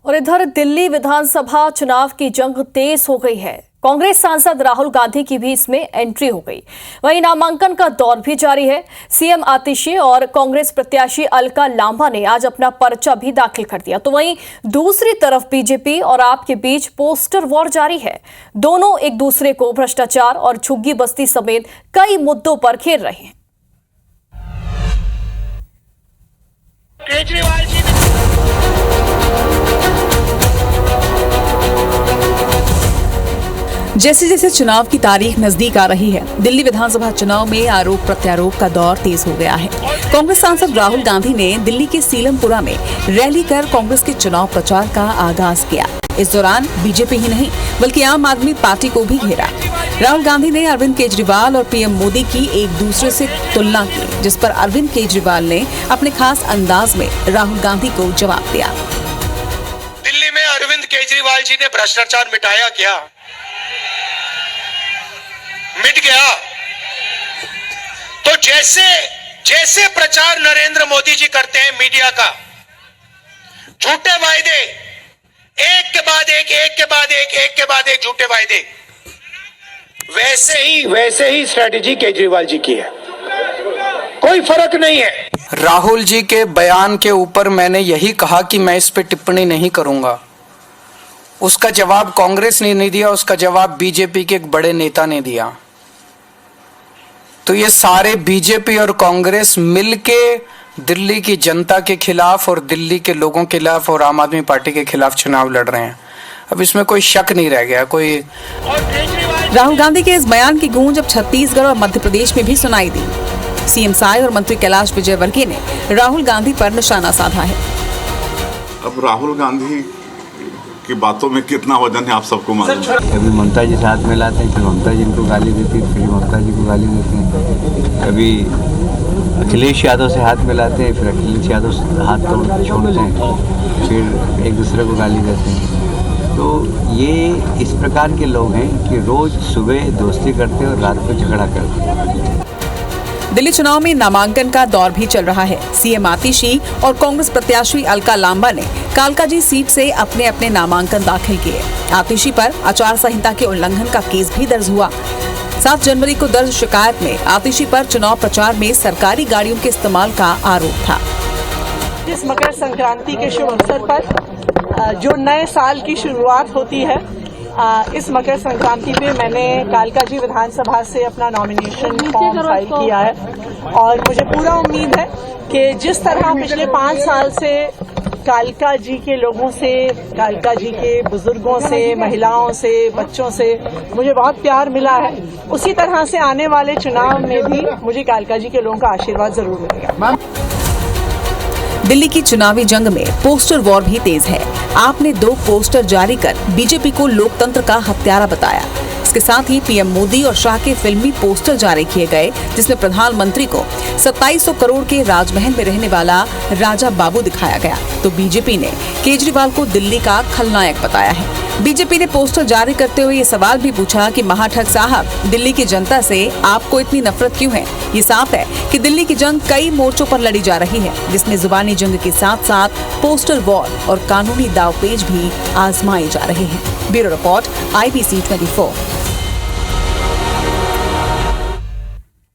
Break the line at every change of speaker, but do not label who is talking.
और इधर दिल्ली विधानसभा चुनाव की जंग तेज हो गई है। कांग्रेस सांसद राहुल गांधी की भी इसमें एंट्री हो गई। वहीं नामांकन का दौर भी जारी है। सीएम आतिशी और कांग्रेस प्रत्याशी अलका लांबा ने आज अपना पर्चा भी दाखिल कर दिया। तो वहीं दूसरी तरफ बीजेपी और आप के बीच पोस्टर वॉर जारी है। दोनों एक दूसरे को भ्रष्टाचार और झुग्गी बस्ती समेत कई मुद्दों पर घेर रहे हैं।
केजरीवाल जी
जैसे जैसे चुनाव की तारीख नजदीक आ रही है, दिल्ली विधानसभा चुनाव में आरोप प्रत्यारोप का दौर तेज हो गया है। कांग्रेस सांसद राहुल गांधी ने दिल्ली के सीलमपुरा में रैली कर कांग्रेस के चुनाव प्रचार का आगाज किया। इस दौरान बीजेपी ही नहीं बल्कि आम आदमी पार्टी को भी घेरा। राहुल गांधी ने अरविंद केजरीवाल और पीएम मोदी की एक दूसरे से तुलना की, जिस पर अरविंद केजरीवाल ने अपने खास अंदाज में राहुल गांधी को जवाब दिया।
दिल्ली में अरविंद केजरीवाल जी ने भ्रष्टाचार मिटाया क्या? मिट गया। तो जैसे प्रचार नरेंद्र मोदी जी करते हैं मीडिया का, झूठे वायदे, एक के बाद एक झूठे वायदे, वैसे ही स्ट्रेटेजी केजरीवाल जी की है। कोई फर्क नहीं है।
राहुल जी के बयान के ऊपर मैंने यही कहा कि मैं इस पे टिप्पणी नहीं करूंगा। उसका जवाब कांग्रेस ने नहीं दिया, उसका जवाब बीजेपी के एक बड़े नेता ने दिया। तो ये सारे बीजेपी और कांग्रेस मिलके दिल्ली की जनता के खिलाफ और दिल्ली के लोगों के खिलाफ और आम आदमी पार्टी के खिलाफ चुनाव लड़ रहे हैं। अब इसमें कोई शक नहीं रह गया।
राहुल गांधी के इस बयान की गूंज अब छत्तीसगढ़ और मध्य प्रदेश में भी सुनाई दी। सीएम साय और मंत्री कैलाश विजयवर्गीय ने राहुल गांधी पर निशाना साधा है।
अब राहुल गांधी की बातों में कितना वजन है आप सबको मालूम है।
कभी ममता जी साथ में लाते हैं, फिर ममता जी इनको गाली देती है, फिर ममता जी को गाली देते हैं। कभी अखिलेश यादव से हाथ मिलाते हैं, फिर अखिलेश यादव हाथ छोड़ते हैं, फिर एक दूसरे को गाली देते हैं। तो ये इस प्रकार के लोग हैं कि रोज सुबह दोस्ती करते हैं और रात को झगड़ा करते हैं।
दिल्ली चुनाव में नामांकन का दौर भी चल रहा है। सीएम आतिशी और कांग्रेस प्रत्याशी अलका लांबा ने कालकाजी सीट से अपने अपने नामांकन दाखिल किए। आतिशी पर आचार संहिता के उल्लंघन का केस भी दर्ज हुआ। 7 जनवरी को दर्ज शिकायत में आतिशी पर चुनाव प्रचार में सरकारी गाड़ियों के इस्तेमाल का आरोप था।
इस मकर संक्रांति के शुभ अवसर पर जो नए साल की शुरुआत होती है, इस मकर संक्रांति पे मैंने कालकाजी विधानसभा से अपना नॉमिनेशन फॉर्म फाइल किया है और मुझे पूरा उम्मीद है कि जिस तरह पिछले 5 साल से कालका जी के लोगों से, कालका जी के बुजुर्गों से, महिलाओं से, बच्चों से मुझे बहुत प्यार मिला है, उसी तरह से आने वाले चुनाव में भी मुझे कालका जी के लोगों का आशीर्वाद जरूर मिलेगा।
दिल्ली की चुनावी जंग में पोस्टर वॉर भी तेज है। आपने 2 पोस्टर जारी कर बीजेपी को लोकतंत्र का हत्यारा बताया। इसके साथ ही पीएम मोदी और शाह के फिल्मी पोस्टर जारी किए गए, जिसमें प्रधानमंत्री को 2700 करोड़ के राजमहल में रहने वाला राजा बाबू दिखाया गया। तो बीजेपी ने केजरीवाल को दिल्ली का खलनायक बताया है। बीजेपी ने पोस्टर जारी करते हुए ये सवाल भी पूछा कि महाठग साहब, दिल्ली की जनता से आपको इतनी नफरत क्यों है? ये साफ है कि दिल्ली की जंग कई मोर्चों पर लड़ी जा रही है, जिसमें जुबानी जंग के साथ साथ पोस्टर वॉर और कानूनी दावपेच भी आजमाए जा रहे हैं। Bureau report IBC 24।